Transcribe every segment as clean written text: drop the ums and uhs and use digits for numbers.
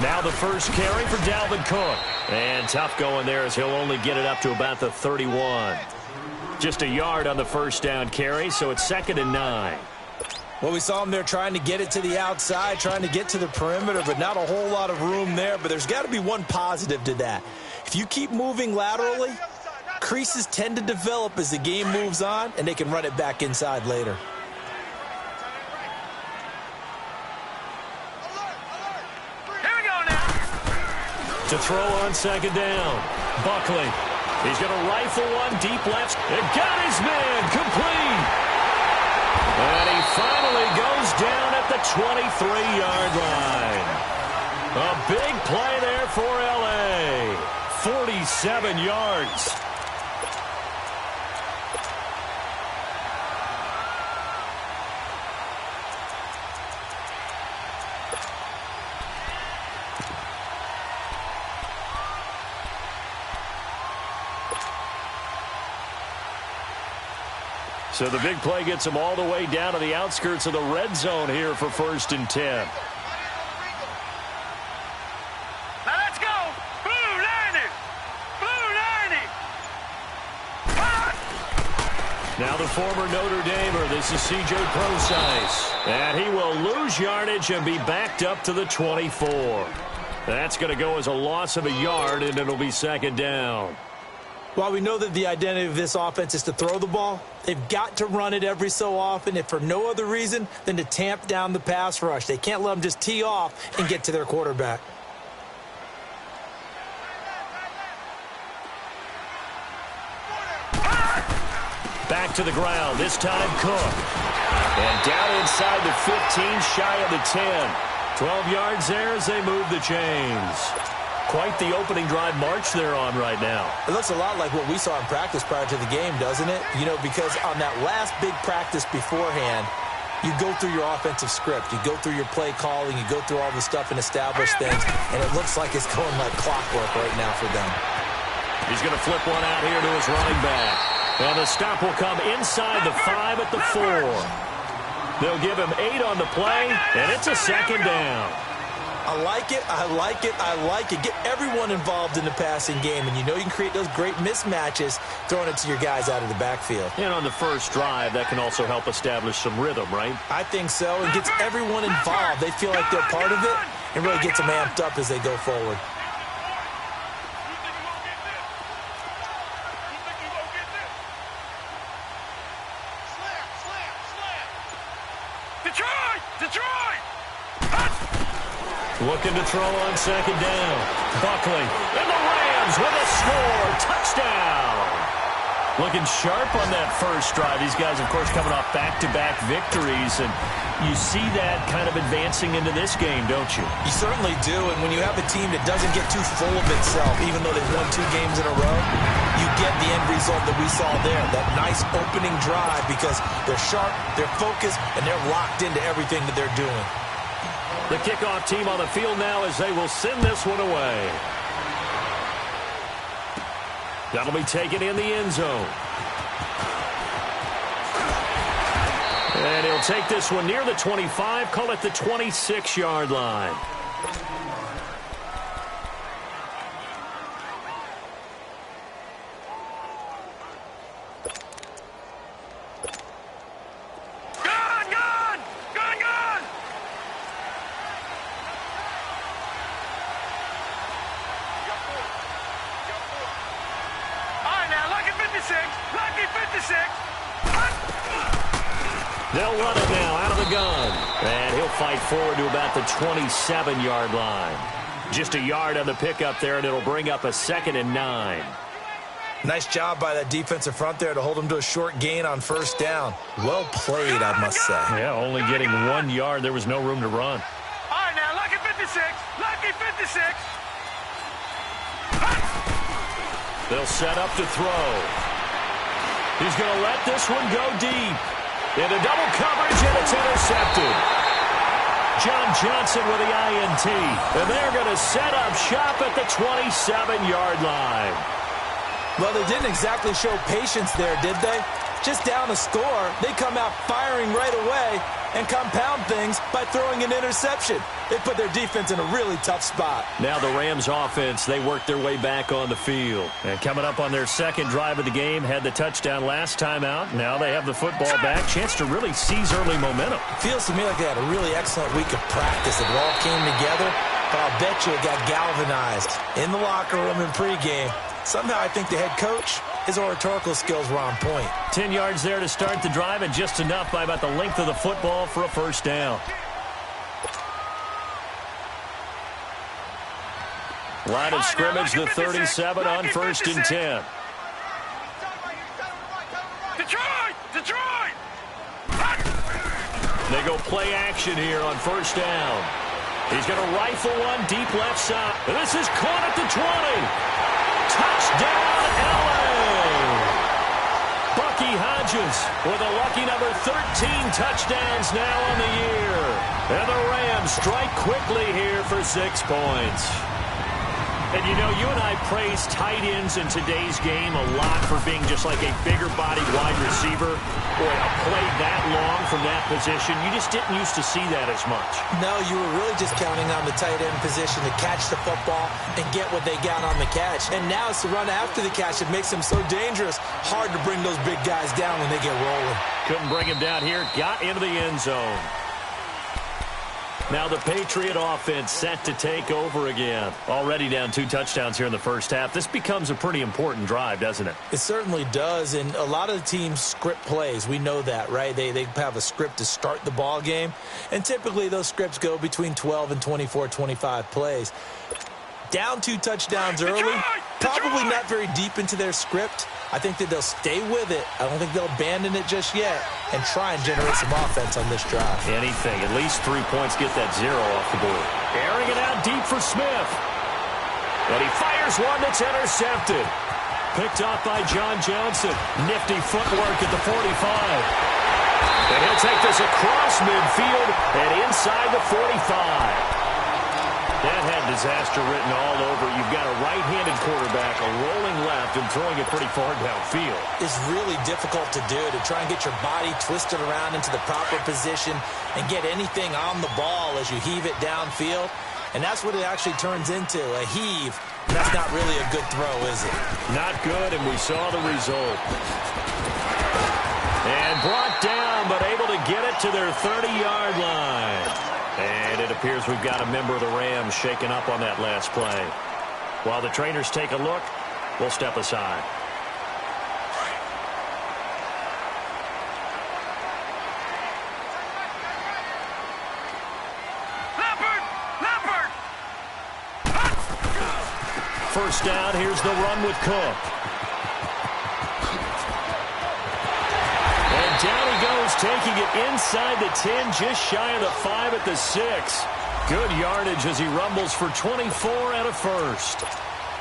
Now the first carry for Dalvin Cook. And tough going there as he'll only get it up to about the 31. Just a yard on the first down carry, so it's 2nd and 9. Well, we saw him there trying to get it to the outside, trying to get to the perimeter, but not a whole lot of room there. But there's got to be one positive to that. If you keep moving laterally, creases tend to develop as the game moves on, and they can run it back inside later. To throw on 2nd down. Buckley. He's going to rifle one deep left. And got his man complete. And he finally goes down at the 23-yard line. A big play there for L.A. 47 yards. So the big play gets him all the way down to the outskirts of the red zone here for 1st and 10. Now let's go. Blue 90. Blue 90. Now the former Notre Damer. This is C.J. Prosise. And he will lose yardage and be backed up to the 24. That's going to go as a loss of a yard, and it'll be 2nd down. While we know that the identity of this offense is to throw the ball, they've got to run it every so often, if for no other reason than to tamp down the pass rush. They can't let them just tee off and get to their quarterback. Back to the ground, this time Cook. And down inside the 15, shy of the 10. 12 yards there as they move the chains. Quite the opening drive march they're on right now. It looks a lot like what we saw in practice prior to the game, doesn't it? You know, because on that last big practice beforehand, you go through your offensive script. You go through your play calling. You go through all the stuff and establish things. And it looks like it's going like clockwork right now for them. He's going to flip one out here to his running back. And the stop will come inside the 5 at the 4. They'll give him 8 on the play, and it's a 2nd down. I like it, I like it, I like it. Get everyone involved in the passing game, and you know you can create those great mismatches throwing it to your guys out of the backfield. And on the first drive, that can also help establish some rhythm, right? I think so. It gets everyone involved. They feel like they're part of it, and really gets them amped up as they go forward. Detroit! Looking to throw on 2nd down. Buckley. And the Rams with a score. Touchdown. Looking sharp on that first drive. These guys, of course, coming off back-to-back victories. And you see that kind of advancing into this game, don't you? You certainly do. And when you have a team that doesn't get too full of itself, even though they've won 2 games in a row, you get the end result that we saw there. That nice opening drive because they're sharp, they're focused, and they're locked into everything that they're doing. The kickoff team on the field now as they will send this one away. That'll be taken in the end zone. And he'll take this one near the 25, call it the 26-yard line. They'll run it now out of the gun. And he'll fight forward to about the 27-yard line. Just a yard on the pickup there, and it'll bring up a 2nd and 9. Nice job by that defensive front there to hold him to a short gain on 1st down. Well played, I must say. Yeah, only getting 1 yard. There was no room to run. All right, now, lucky 56. Lucky 56. They'll set up to throw. He's going to let this one go deep. Into double coverage, and it's intercepted. John Johnson with the INT. And they're going to set up shop at the 27-yard line. Well, they didn't exactly show patience there, did they? just down a score, they come out firing right away and compound things by throwing an interception. They put their defense in a really tough spot. Now the Rams offense, they work their way back on the field. And coming up on their second drive of the game, had the touchdown last time out. Now they have the football back. Chance to really seize early momentum. Feels to me like they had a really excellent week of practice. It all came together, but I'll bet you it got galvanized in the locker room in pregame. Somehow I think the head coach, his oratorical skills were on point. 10 yards there to start the drive, and just enough by about the length of the football for a first down. Line of scrimmage, the 37 on 1st and 10. Detroit! Detroit! They go play action here on 1st down. He's going to rifle one deep left side. This is caught at the 20. Touchdown, LA! Bucky Hodges with a lucky number 13 touchdowns now on the year. And the Rams strike quickly here for 6 points. And, you know, you and I praise tight ends in today's game a lot for being just like a bigger-bodied wide receiver. Boy, a play that long from that position, you just didn't used to see that as much. No, you were really just counting on the tight end position to catch the football and get what they got on the catch. And now it's the run after the catch that makes them so dangerous. Hard to bring those big guys down when they get rolling. Couldn't bring him down here. Got into the end zone. Now the Patriot offense set to take over again. Already down 2 touchdowns here in the first half. This becomes a pretty important drive, doesn't it? It certainly does, and a lot of the teams script plays. We know that, right? They have a script to start the ball game, and typically those scripts go between 12 and 24, 25 plays. Down 2 touchdowns early, probably not very deep into their script. I think that they'll stay with it. I don't think they'll abandon it just yet and try and generate some offense on this drive. Anything. At least 3 points. Get that 0 off the board. Airing it out deep for Smith. And he fires one that's intercepted. Picked off by John Johnson. Nifty footwork at the 45. And he'll take this across midfield and inside the 45. That had disaster written all over. You've got a right-handed quarterback, a rolling left, and throwing it pretty far downfield. It's really difficult to do, to try and get your body twisted around into the proper position and get anything on the ball as you heave it downfield. And that's what it actually turns into, a heave. And that's not really a good throw, is it? Not good, and we saw the result. And brought down, but able to get it to their 30-yard line. And it appears we've got a member of the Rams shaken up on that last play. While the trainers take a look, we'll step aside. Leopard! First down, here's the run with Cook. Down he goes, taking it inside the 10, just shy of the 5 at the 6. Good yardage as he rumbles for 24 and a first.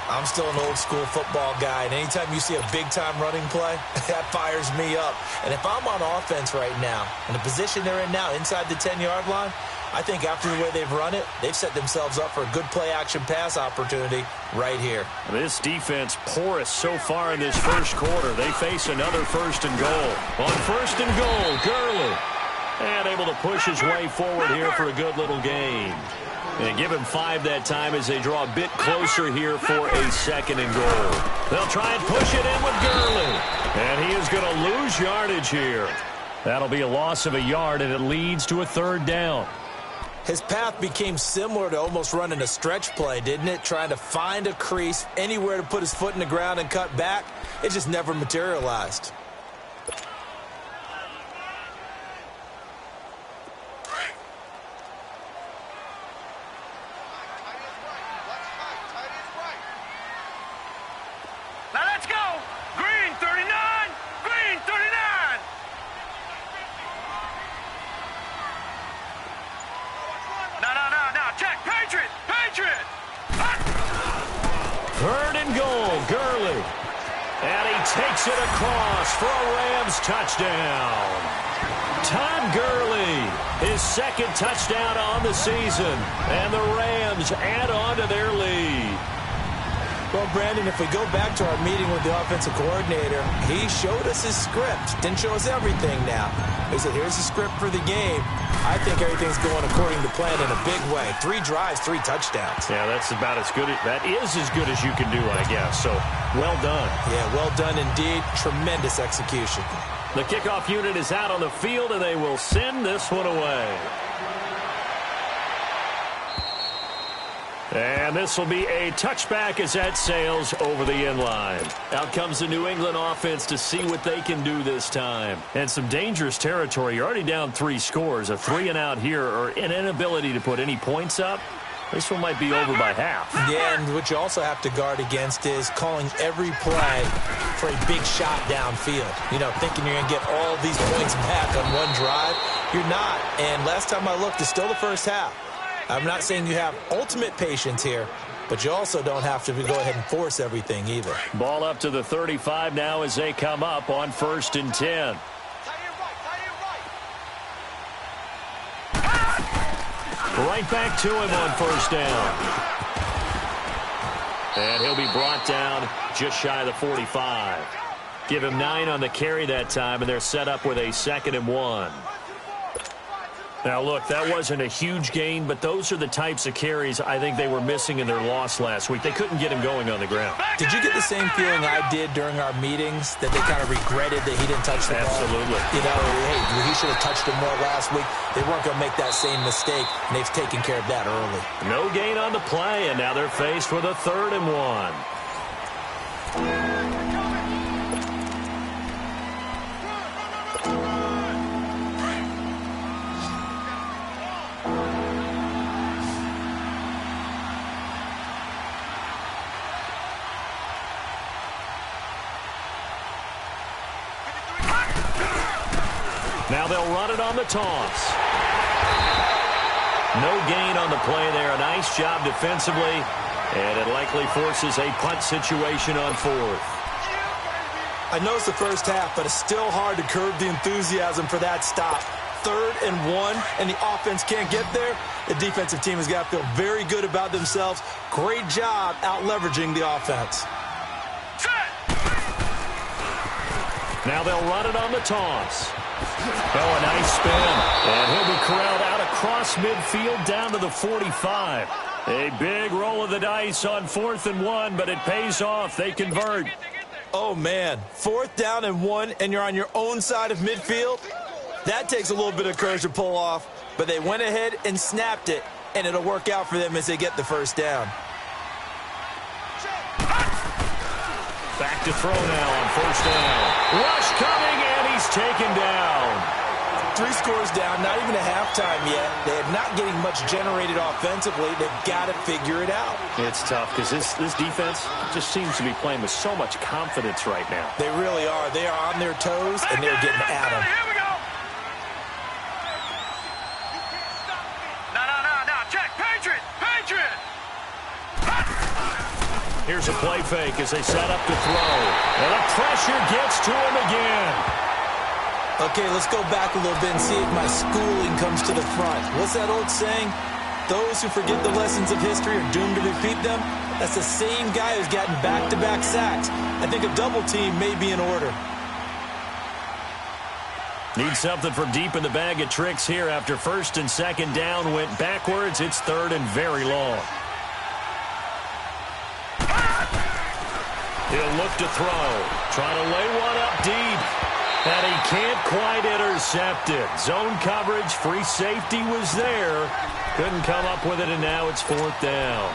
I'm still an old-school football guy, and anytime you see a big-time running play, that fires me up. And if I'm on offense right now, in the position they're in now, inside the 10-yard line, I think after the way they've run it, they've set themselves up for a good play-action pass opportunity right here. This defense porous so far in this first quarter. They face another 1st and goal. On 1st and goal, Gurley. And able to push his way forward here for a good little gain. And give him 5 that time as they draw a bit closer here for a 2nd and goal. They'll try and push it in with Gurley. And he is going to lose yardage here. That'll be a loss of a yard, and it leads to a 3rd down. His path became similar to almost running a stretch play, didn't it? Trying to find a crease, anywhere to put his foot in the ground and cut back. It just never materialized. Now let's go! Green 39! Green 39! No. Check! Patriot! Patriot! 3rd and goal, Gurley. And he takes it across for a Rams touchdown. Todd Gurley, his 2nd touchdown on the season. And the Rams add on to their lead. Well, Brandon, if we go back to our meeting with the offensive coordinator, he showed us his script. Didn't show us everything now. He said, here's the script for the game. I think everything's going according to plan in a big way. 3 drives, 3 touchdowns. Yeah, that's about as good. That is as good as you can do, I guess. So, well done. Yeah, well done indeed. Tremendous execution. The kickoff unit is out on the field, and they will send this one away. And this will be a touchback as that sails over the end line. Out comes the New England offense to see what they can do this time. And some dangerous territory. You're already down 3 scores. A 3-and-out here or an inability to put any points up. This one might be over by half. Yeah, and what you also have to guard against is calling every play for a big shot downfield. You know, thinking you're going to get all these points back on one drive. You're not. And last time I looked, it's still the first half. I'm not saying you have ultimate patience here, but you also don't have to go ahead and force everything either. Ball up to the 35 now as they come up on 1st and 10. Right back to him on 1st down. And he'll be brought down just shy of the 45. Give him 9 on the carry that time, and they're set up with a 2nd and 1. Now, look, that wasn't a huge gain, but those are the types of carries I think they were missing in their loss last week. They couldn't get him going on the ground. Did you get the same feeling I did during our meetings, that they kind of regretted that he didn't touch the ball? Absolutely. You know, hey, he should have touched it more last week. They weren't going to make that same mistake, and they've taken care of that early. No gain on the play, and now they're faced with a 3rd and 1. Now they'll run it on the toss. No gain on the play there. A nice job defensively, and it likely forces a punt situation on 4th. I know it's the first half, but it's still hard to curb the enthusiasm for that stop. 3rd and 1, and the offense can't get there. The defensive team has got to feel very good about themselves. Great job out-leveraging the offense. Now they'll run it on the toss. Oh, a nice spin. And he'll be corralled out across midfield down to the 45. A big roll of the dice on 4th and 1, but it pays off. They convert. Oh, man. 4th down and 1, and you're on your own side of midfield? That takes a little bit of courage to pull off, but they went ahead and snapped it, and it'll work out for them as they get the 1st down. Back to throw now on 1st down. Rush coming, and he's taken down. 3 scores down, not even a halftime yet. They're not getting much generated offensively. They've got to figure it out. It's tough because this defense just seems to be playing with so much confidence right now. They really are. They are on their toes, and they're getting at them. Here we go. No. Check. Patriot. Here's a play fake as they set up to throw. And the pressure gets to him again. Okay, let's go back a little bit and see if my schooling comes to the front. What's that old saying? Those who forget the lessons of history are doomed to repeat them. That's the same guy who's gotten back-to-back sacks. I think a double team may be in order. Need something from deep in the bag of tricks here after 1st and 2nd down went backwards. It's 3rd and very long. He'll look to throw. Trying to lay one up deep. And he can't quite intercept it. Zone coverage, free safety was there. Couldn't come up with it, and now it's 4th down.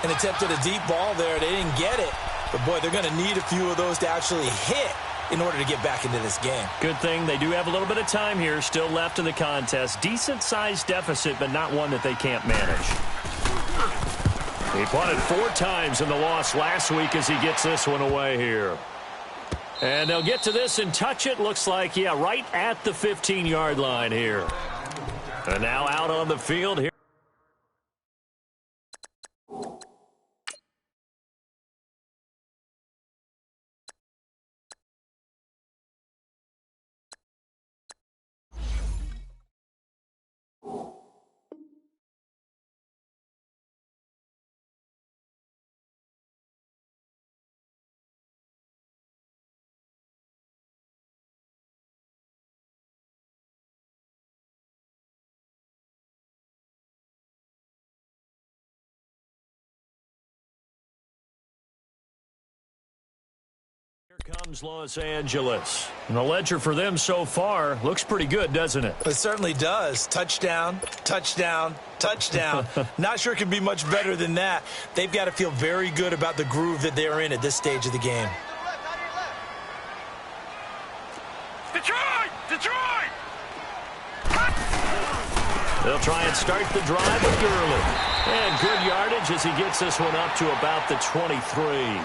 An attempt at a deep ball there. They didn't get it. But, boy, they're going to need a few of those to actually hit in order to get back into this game. Good thing they do have a little bit of time here still left in the contest. Decent-sized deficit, but not one that they can't manage. He punted 4 times in the loss last week as he gets this one away here. And they'll get to this and touch it. Looks like, yeah, right at the 15-yard line here. And now out on the field here. Comes Los Angeles. And the ledger for them so far looks pretty good, doesn't it? It certainly does. Touchdown, touchdown, touchdown. Not sure it can be much better than that. They've got to feel very good about the groove that they're in at this stage of the game. Detroit! Detroit! They'll try and start the drive with Gurley. And good yardage as he gets this one up to about the 23.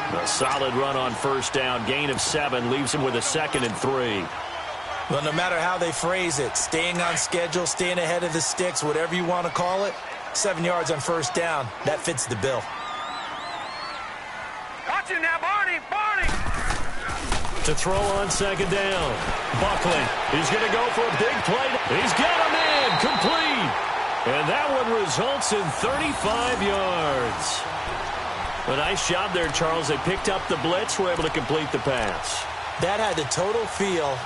A solid run on first down. Gain of 7 leaves him with a 2nd and 3. Well, no matter how they phrase it, staying on schedule, staying ahead of the sticks, whatever you want to call it, 7 yards on first down, that fits the bill. Watch him now, Barney! Barney! To throw on second down. Buckley, he's going to go for a big play. He's got him in, complete. And that one results in 35 yards. A nice job there, Charles. They picked up the blitz, were able to complete the pass. That had the total feel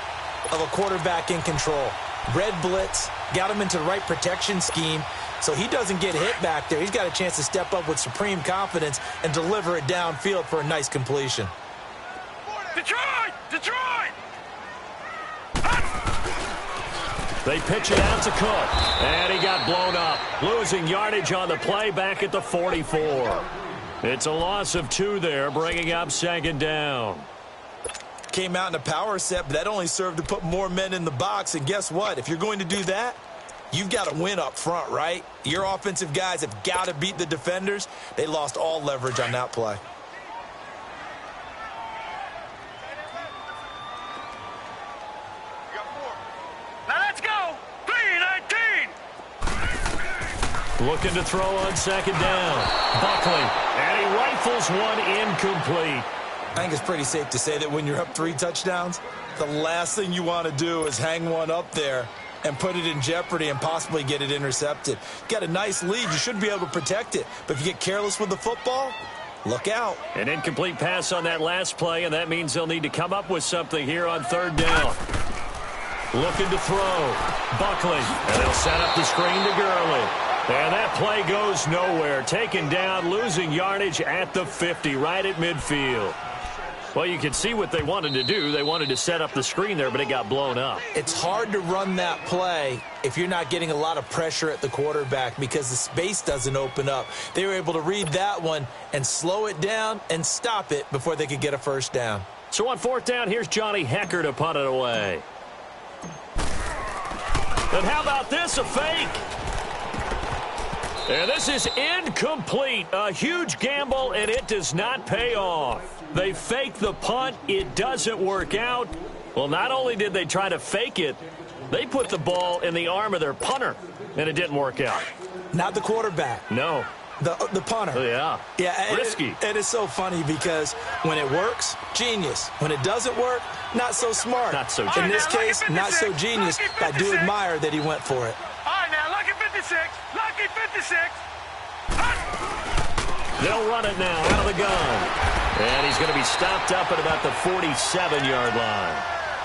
of a quarterback in control. Red blitz, got him into the right protection scheme, so he doesn't get hit back there. He's got a chance to step up with supreme confidence and deliver it downfield for a nice completion. Detroit! Detroit! They pitch it out to Cook, and he got blown up. Losing yardage on the play back at the 44. It's a loss of 2 there, bringing up second down. Came out in a power set, but that only served to put more men in the box. And guess what? If you're going to do that, you've got to win up front, right? Your offensive guys have got to beat the defenders. They lost all leverage on that play. Now let's go! 3-19! Looking to throw on second down. Buckley, and he rifles one incomplete. I think it's pretty safe to say that when you're up 3 touchdowns, the last thing you want to do is hang one up there and put it in jeopardy and possibly get it intercepted. Got a nice lead. You should be able to protect it. But if you get careless with the football, look out. An incomplete pass on that last play, and that means they'll need to come up with something here on third down. Looking to throw. Buckley, and they'll set up the screen to Gurley. And that play goes nowhere. Taken down, losing yardage at the 50, right at midfield. Well, you can see what they wanted to do. They wanted to set up the screen there, but it got blown up. It's hard to run that play if you're not getting a lot of pressure at the quarterback because the space doesn't open up. They were able to read that one and slow it down and stop it before they could get a first down. So on fourth down, here's Johnny Hecker to punt it away. And how about this, a fake? And this is incomplete. A huge gamble, and it does not pay off. They fake the punt. It doesn't work out. Well, not only did they try to fake it, they put the ball in the arm of their punter, and it didn't work out. Not the quarterback. No. The punter. Yeah. Yeah. Risky. It is so funny because when it works, genius. When it doesn't work, not so smart. Not so In genius. this case, not so genius. I do admire that he went for it. All right, now, lucky 56. Lucky 56. They'll run it now out of the gun. And he's going to be stopped up at about the 47-yard line.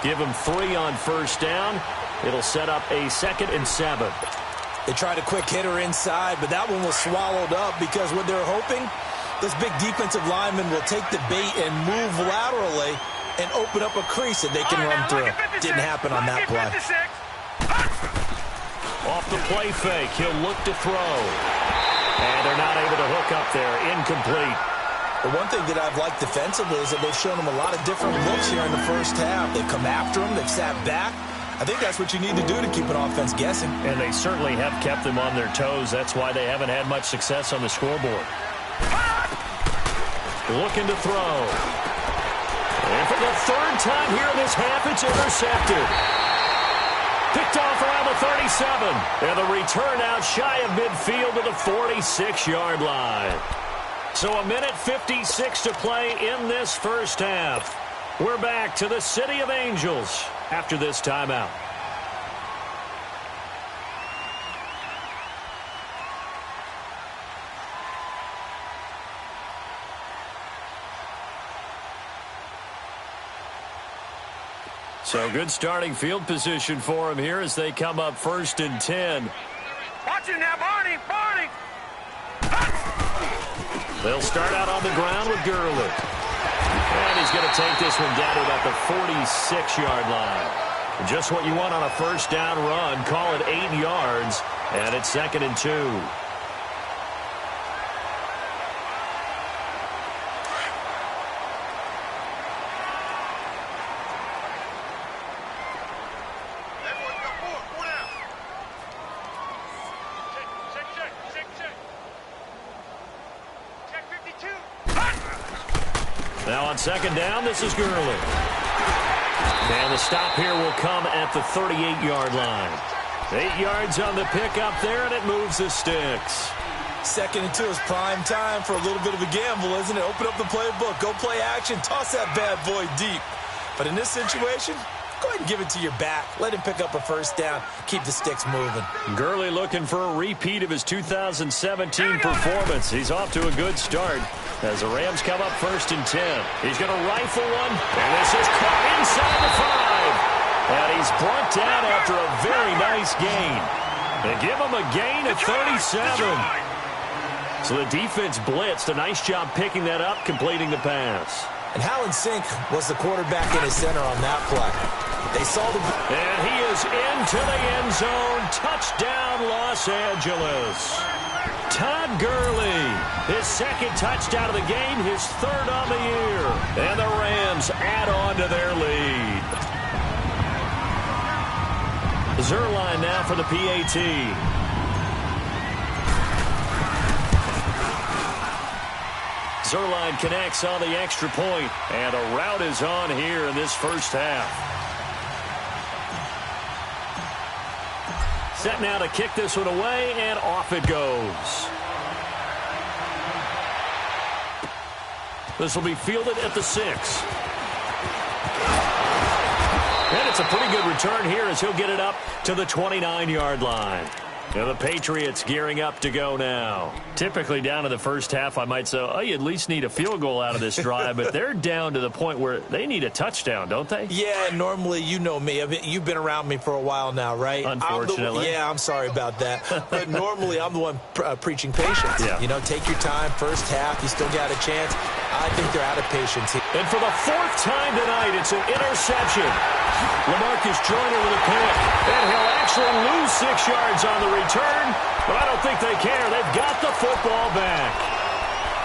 Give him 3 on first down. It'll set up a 2nd and 7. They tried a quick hitter inside, but that one was swallowed up because what they're hoping, this big defensive lineman will take the bait and move laterally and open up a crease that they can run through. Didn't happen on that play. Off the play fake, he'll look to throw. And they're not able to hook up there. Incomplete. The one thing that I've liked defensively is that they've shown him a lot of different looks here in the first half. They've come after him. They've sat back. I think that's what you need to do to keep an offense guessing. And they certainly have kept them on their toes. That's why they haven't had much success on the scoreboard. Looking to throw. And for the 3rd time here in this half, it's intercepted. Picked off around the 37. And the return out shy of midfield to the 46-yard line. So a minute 56 to play in this first half. We're back to the City of Angels after this timeout. So good starting field position for him here as they come up 1st and 10. Watch him now, Barney. Barney. They'll start out on the ground with Gurley. And he's he's going to take this one down to about the 46-yard line. Just what you want on a first down run. Call it 8 yards, and it's 2nd and 2. Now on 2nd down, this is Gurley. And the stop here will come at the 38-yard line. 8 yards on the pickup there, and it moves the sticks. 2nd and 2 is prime time for a little bit of a gamble, isn't it? Open up the playbook, go play action, toss that bad boy deep. But in this situation, go ahead and give it to your back. Let him pick up a first down. Keep the sticks moving. Gurley looking for a repeat of his 2017 performance. He's off to a good start as the Rams come up 1st and 10. He's going to rifle one, and this is caught inside the 5. And he's brought down after a very nice gain. They give him a gain of 37. So the defense blitzed. A nice job picking that up, completing the pass. And Hallen Sink was the quarterback in his center on that play. They saw the... And he is into the end zone. Touchdown, Los Angeles. Todd Gurley, his 2nd touchdown of the game, his 3rd on the year. And the Rams add on to their lead. Zerline now for the PAT. Zerline connects on the extra point, and a rout is on here in this first half. Set now to kick this one away, and off it goes. This will be fielded at the 6. And it's a pretty good return here as he'll get it up to the 29-yard line. And the Patriots gearing up to go now. Typically down in the first half, I might say, oh, you at least need a field goal out of this drive. But they're down to the point where they need a touchdown, don't they? Yeah, normally, you know me. You've been around me for a while now, right? Unfortunately. I'm sorry about that. But normally, I'm the one preaching patience. Yeah. You know, take your time. First half, you still got a chance. I think they're out of patience here. And for the 4th time tonight, it's an interception. LaMarcus Joyner with a pick. And he'll actually lose 6 yards on the return, but I don't think they care. They've got the football back.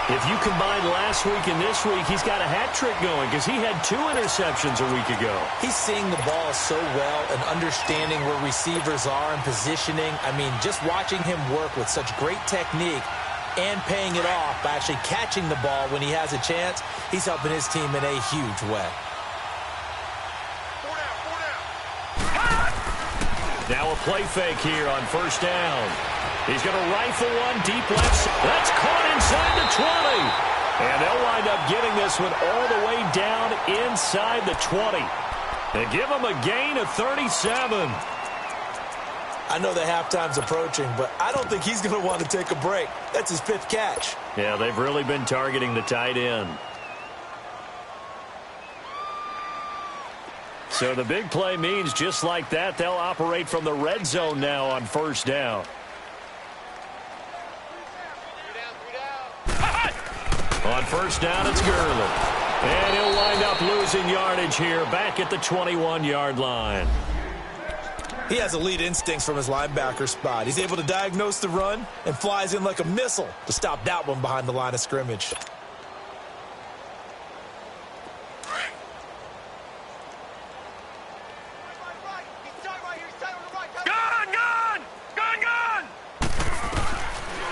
If you combine last week and this week, he's got a hat trick going because he had 2 interceptions a week ago. He's seeing the ball so well and understanding where receivers are and positioning. I mean, just watching him work with such great technique and paying it off by actually catching the ball when he has a chance, he's helping his team in a huge way. Now a play fake here on 1st down. He's going to rifle one deep left. That's caught inside the 20. And they'll wind up getting this one all the way down inside the 20. They give him a gain of 37. I know the halftime's approaching, but I don't think he's going to want to take a break. That's his 5th catch. Yeah, they've really been targeting the tight end. So the big play means just like that, they'll operate from the red zone now on 1st down. On 1st down, it's Gurley. And he'll wind up losing yardage here back at the 21-yard line. He has elite instincts from his linebacker spot. He's able to diagnose the run and flies in like a missile to stop that one behind the line of scrimmage.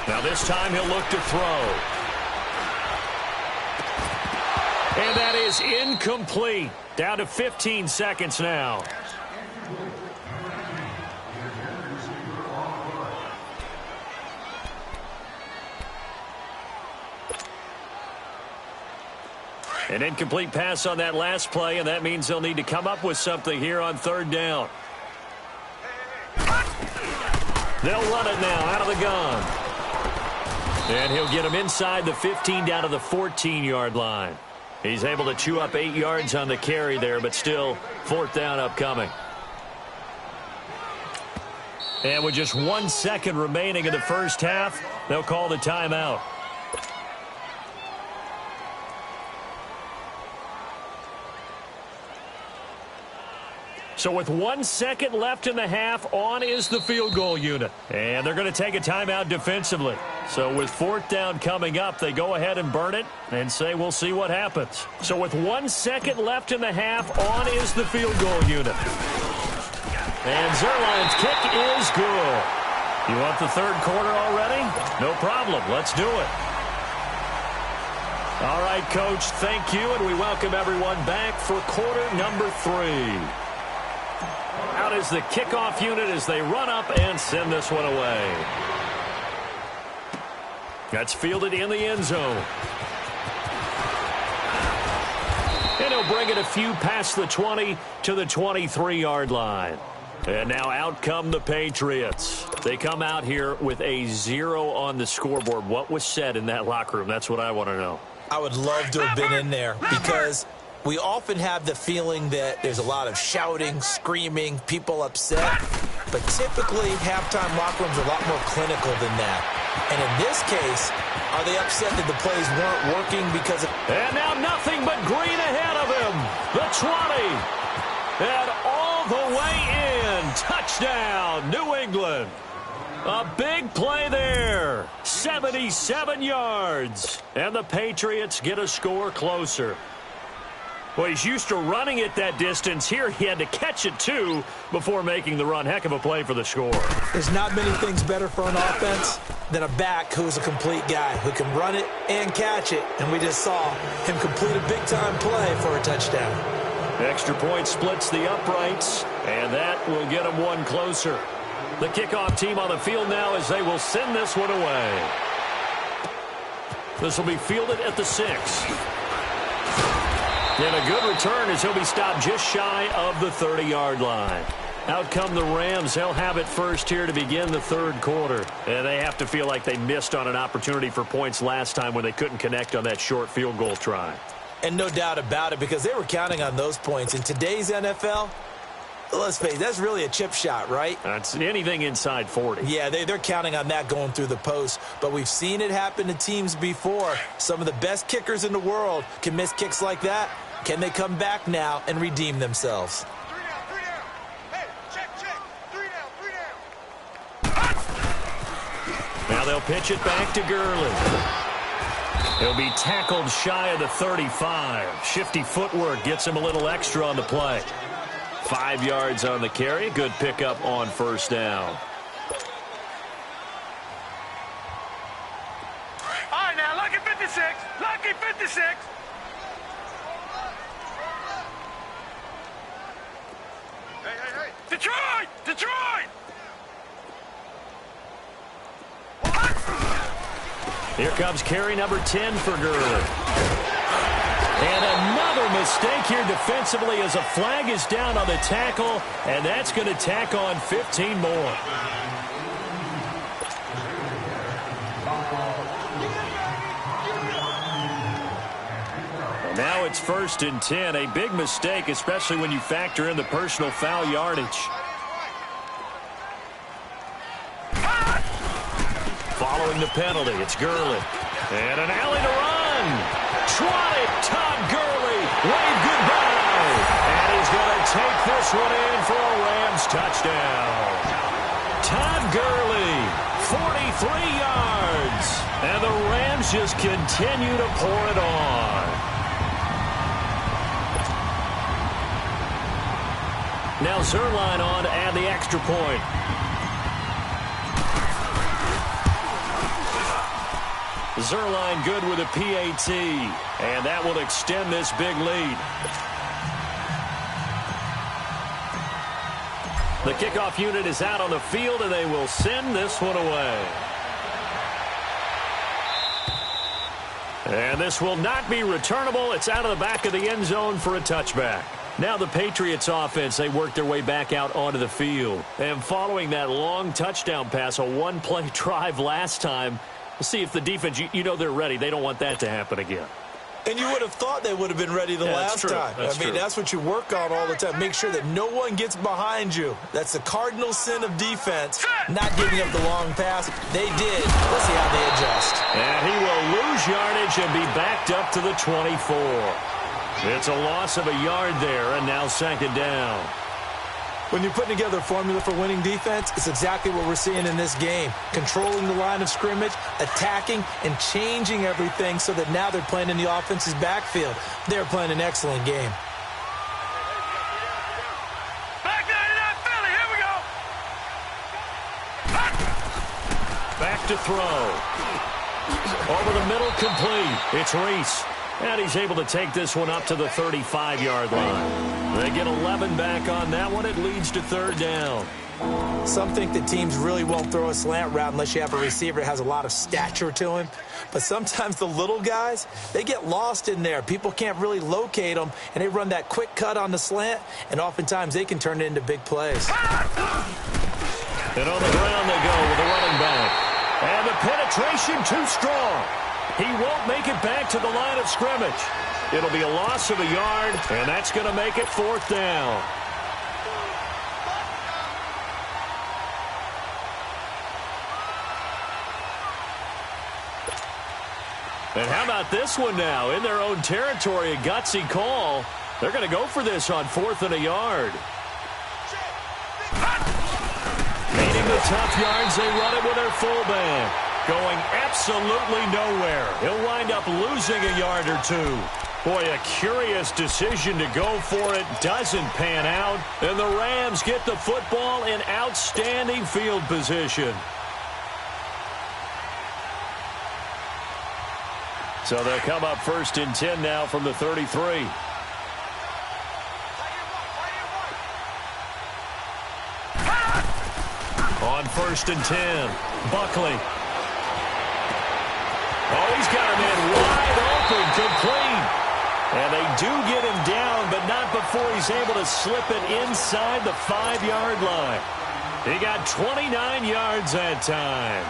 Now this time he'll look to throw. And that is incomplete. Down to 15 seconds now. An incomplete pass on that last play, and that means they'll need to come up with something here on 3rd down. They'll run it now out of the gun. And he'll get him inside the 15 down to the 14-yard line. He's able to chew up 8 yards on the carry there, but still 4th down upcoming. And with just 1 second remaining in the first half, they'll call the timeout. So with 1 second left in the half, on is the field goal unit. And they're going to take a timeout defensively. So with 4th down coming up, they go ahead and burn it and say we'll see what happens. So with 1 second left in the half, on is the field goal unit. And Zerline's kick is good. You want the third quarter already? No problem. Let's do it. All right, Coach, thank you, and we welcome everyone back for quarter number 3. Out is the kickoff unit as they run up and send this one away. That's fielded in the end zone. And he'll bring it a few past the 20 to the 23-yard line. And now out come the Patriots. They come out here with a 0 on the scoreboard. What was said in that locker room? That's what I want to know. I would love to have been in there because we often have the feeling that there's a lot of shouting, screaming, people upset. But typically, halftime locker rooms are a lot more clinical than that. And in this case, are they upset that the plays weren't working because of... And now nothing but green ahead of him. The 20. And all the way in. Touchdown, New England. A big play there. 77 yards. And the Patriots get a score closer. Well, he's used to running it that distance. Here he had to catch it, too, before making the run. Heck of a play for the score. There's not many things better for an offense than a back who's a complete guy who can run it and catch it. And we just saw him complete a big-time play for a touchdown. Extra point splits the uprights, and that will get him one closer. The kickoff team on the field now as they will send this one away. This will be fielded at the 6. And a good return as he'll be stopped just shy of the 30-yard line. Out come the Rams. They'll have it first here to begin the third quarter. And they have to feel like they missed on an opportunity for points last time when they couldn't connect on that short field goal try. And no doubt about it, because they were counting on those points. In today's NFL, let's face it, that's really a chip shot, right? That's anything inside 40. Yeah, they're counting on that going through the post. But we've seen it happen to teams before. Some of the best kickers in the world can miss kicks like that. Can they come back now and redeem themselves? 3 down. Hey, check. 3 down. Now they'll pitch it back to Gurley. He'll be tackled shy of the 35. Shifty footwork gets him a little extra on the play. 5 yards on the carry. Good pickup on first down. All right, now, lucky 56. Lucky 56. Hey. Detroit! Here comes carry number 10 for Gurley. And another mistake here defensively as a flag is down on the tackle, and that's going to tack on 15 more. And now it's 1st and 10. A big mistake, especially when you factor in the personal foul yardage. Following the penalty, it's Gurley. And an alley to run. Swatted, Todd Gurley. Wave goodbye. And he's going to take this one in for a Rams touchdown. Todd Gurley, 43 yards. And the Rams just continue to pour it on. Now Zerline on to add the extra point. Zerline good with a PAT, and that will extend this big lead. The kickoff unit is out on the field, and they will send this one away. And this will not be returnable. It's out of the back of the end zone for a touchback. Now the Patriots offense, they work their way back out onto the field. And following that long touchdown pass, a one-play drive last time, we'll see if the defense, you know they're ready. They don't want that to happen again. And you would have thought they would have been ready the last time. That's what you work on all the time. Make sure that no one gets behind you. That's the cardinal sin of defense, not giving up the long pass. They did. Let's see how they adjust. And he will lose yardage and be backed up to the 24. It's a loss of a yard there, and now 2nd down. When you're putting together a formula for winning defense, it's exactly what we're seeing in this game. Controlling the line of scrimmage, attacking, and changing everything so that now they're playing in the offense's backfield. They're playing an excellent game. Back 99 Philly, here we go. Back to throw. Over the middle, complete. It's Reese. And he's able to take this one up to the 35-yard line. They get 11 back on that one. It leads to third down. Some think that teams really won't throw a slant route unless you have a receiver that has a lot of stature to him. But sometimes the little guys, they get lost in there. People can't really locate them, and they run that quick cut on the slant, and oftentimes they can turn it into big plays. And on the ground they go with the running back. And the penetration too strong. He won't make it back to the line of scrimmage. It'll be a loss of a yard, and that's going to make it fourth down. And how about this one now? In their own territory, a gutsy call. They're going to go for this on 4th and a yard. Needing the tough yards, they run it with their fullback. Going absolutely nowhere. He'll wind up losing a yard or two. Boy, a curious decision to go for it. Doesn't pan out. And the Rams get the football in outstanding field position. So they'll come up 1st and 10 now from the 33. On 1st and 10, Buckley. Oh, he's got him in wide open, complete. And they do get him down, but not before he's able to slip it inside the 5-yard line. He got 29 yards that time.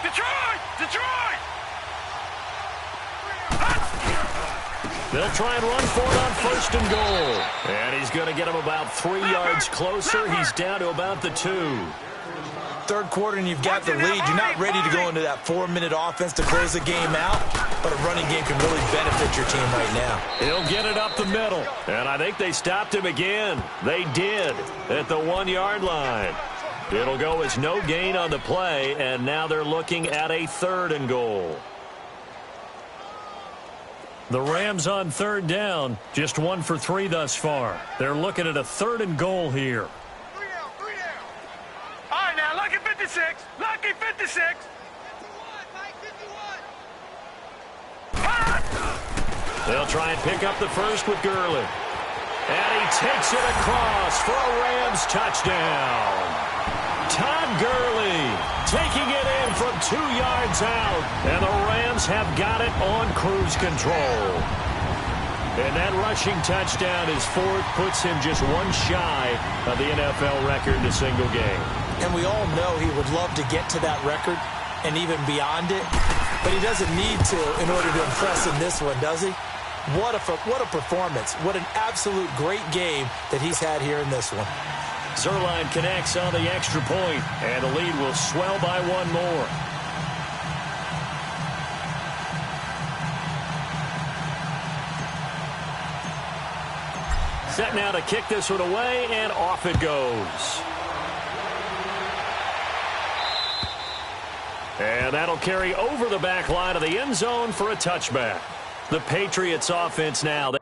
Detroit! They'll try and run for it on 1st and goal. And he's going to get him about 3 yards closer. He's down to about the 2. Third quarter and you've got the lead. You're not ready to go into that 4-minute offense to close the game out, but a running game can really benefit your team right now. He'll get it up the middle. And I think they stopped him again. They did at the 1-yard line. It'll go as no gain on the play, and now they're looking at a 3rd and goal. The Rams on 3rd down, just 1 for 3 thus far. They're looking at a 3rd and goal here. 3 down. All right, now, lucky 56. Lucky 56. 51. They'll try and pick up the first with Gurley. And he takes it across for a Rams touchdown. Todd Gurley taking it in from 2 yards out. And the Rams have got it on cruise control. And that rushing touchdown is 4th, puts him just 1 shy of the NFL record in a single game. And we all know he would love to get to that record and even beyond it, but he doesn't need to in order to impress in this one, does he? What a performance. What an absolute great game that he's had here in this one. Zerline connects on the extra point, and the lead will swell by 1 more. Set now to kick this one away, and off it goes. And that'll carry over the back line of the end zone for a touchback. The Patriots offense now.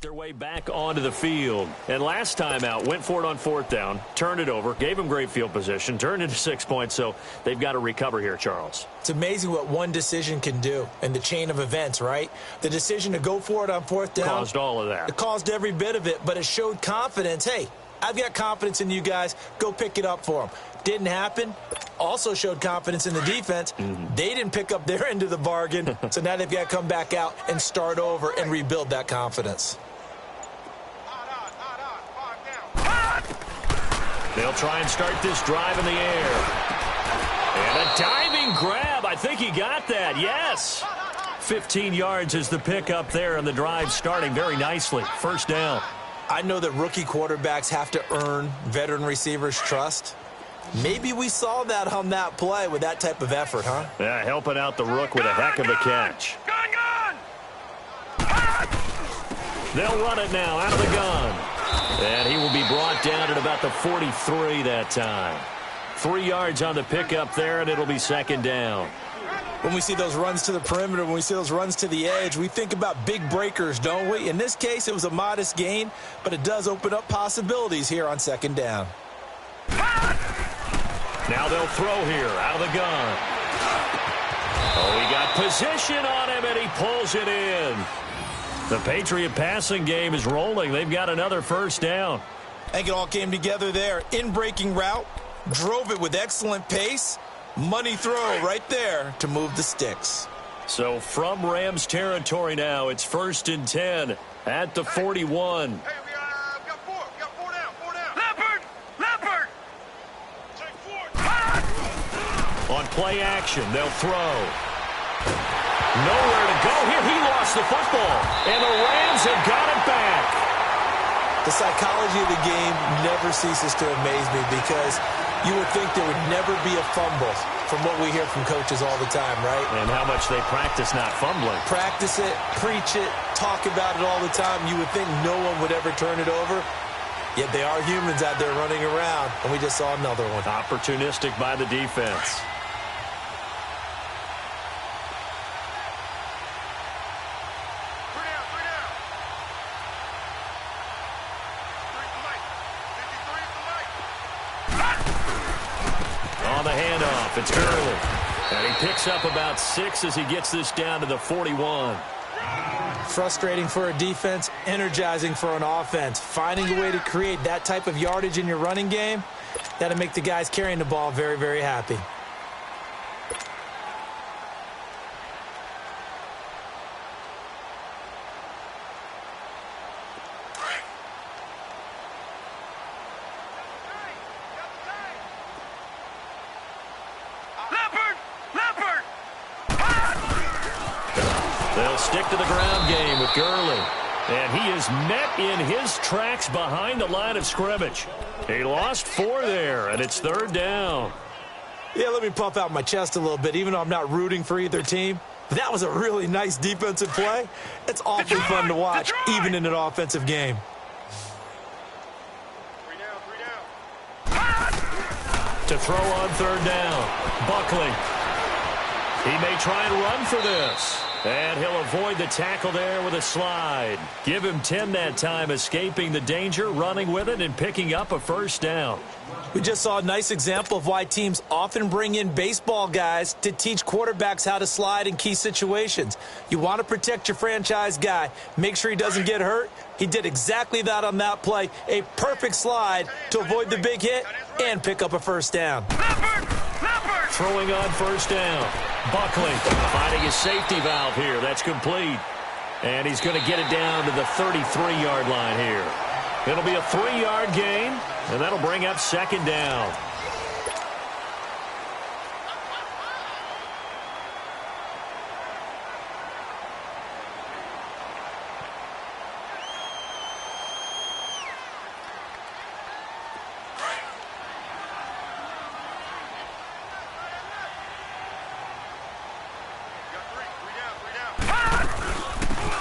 their way back onto the field. And last time out, went for it on 4th down, turned it over, gave them great field position, turned into 6 points, so they've got to recover here, Charles. It's amazing what one decision can do in the chain of events, right? The decision to go for it on 4th down. Caused all of that. It caused every bit of it, but it showed confidence. Hey, I've got confidence in you guys. Go pick it up for them. Didn't happen. Also showed confidence in the defense. They didn't pick up their end of the bargain, so now they've got to come back out and start over and rebuild that confidence. They'll try and start this drive in the air. And a diving grab. I think he got that. Yes. 15 yards is the pickup there, and the drive starting very nicely. 1st down. I know that rookie quarterbacks have to earn veteran receivers' trust. Maybe we saw that on that play with that type of effort, huh? Yeah, helping out the rook with a heck of a catch. They'll run it now out of the gun. And he will be brought down at about the 43 that time. 3 yards on the pickup there, and it'll be 2nd down. When we see those runs to the perimeter, when we see those runs to the edge, we think about big breakers, don't we? In this case, it was a modest gain, but it does open up possibilities here on 2nd down. Now they'll throw here out of the gun. Oh, he got position on him, and he pulls it in. The Patriot passing game is rolling. They've got another 1st down. I think it all came together there. In-breaking route, drove it with excellent pace. Money throw right there to move the sticks. So from Rams territory now, it's 1st and 10 at the 41. Hey, we got four down. Leopard! Take 4. On play action, they'll throw. Nowhere to go here. He lost the football, and the Rams have got it back. The psychology of the game never ceases to amaze me because you would think there would never be a fumble from what we hear from coaches all the time, right? And how much they practice not fumbling. Practice it, preach it, talk about it all the time. You would think no one would ever turn it over. Yet they are humans out there running around, and we just saw another one. Opportunistic by the defense. On the handoff, it's Gurley. And he picks up about 6 as he gets this down to the 41. Frustrating for a defense, energizing for an offense. Finding a way to create that type of yardage in your running game, that'll make the guys carrying the ball very, very happy. They'll stick to the ground game with Gurley. And he is met in his tracks behind the line of scrimmage. He lost 4 there, and it's 3rd down. Yeah, let me puff out my chest a little bit, even though I'm not rooting for either team. That was a really nice defensive play. It's awfully fun to watch, even in an offensive game. 3 down. To throw on 3rd down. Buckley. He may try and run for this. And he'll avoid the tackle there with a slide. Give him 10 that time, escaping the danger, running with it, and picking up a 1st down. We just saw a nice example of why teams often bring in baseball guys to teach quarterbacks how to slide in key situations. You want to protect your franchise guy. Make sure he doesn't get hurt. He did exactly that on that play. A perfect slide to avoid the big hit and pick up a 1st down. Throwing on 1st down. Buckley finding his safety valve here. That's complete. And he's going to get it down to the 33-yard line here. It'll be a 3-yard gain, and that'll bring up 2nd down.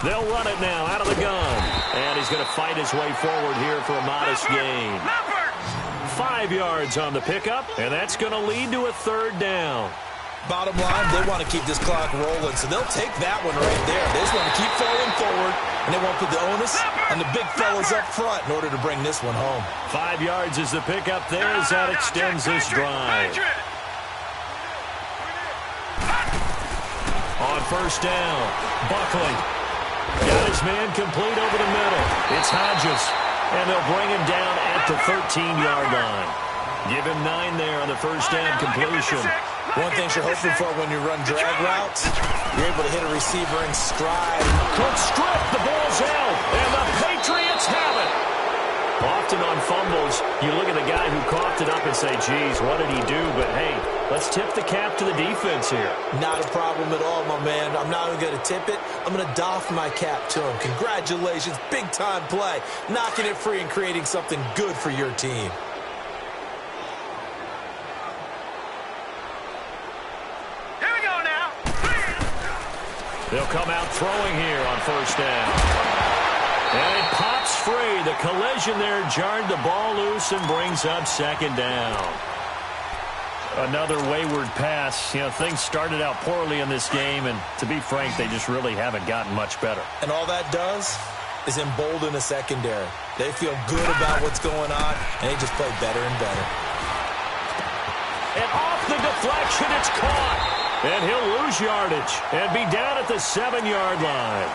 They'll run it now out of the gun. And he's going to fight his way forward here for a modest gain. 5 yards on the pickup, and that's going to lead to a 3rd down. Bottom line, they want to keep this clock rolling, so they'll take that one right there. They just want to keep falling forward, and they won't put the onus on the big fellas up front in order to bring this one home. 5 yards is the pickup there as that extends this drive. On first down, Buckley got his man complete over the middle. It's Hodges, and they'll bring him down at the 13-yard line. Give him 9 there on the first down completion. One thing you're hoping for when you run drag routes, you're able to hit a receiver in stride. Cook strip, the ball's out, and the Patriots have it. Often on fumbles, you look at the guy who coughed it up and say, geez, what did he do? But, hey, let's tip the cap to the defense here. Not a problem at all, my man. I'm not even going to tip it. I'm going to doff my cap to him. Congratulations, big-time play. Knocking it free and creating something good for your team. Here we go now. They'll come out throwing here on first down. And it pops free. The collision there jarred the ball loose and brings up second down. Another wayward pass. You know, things started out poorly in this game, and to be frank, they just really haven't gotten much better. And all that does is embolden the secondary. They feel good about what's going on, and they just play better and better. And off the deflection, it's caught. And he'll lose yardage and be down at the 7-yard line.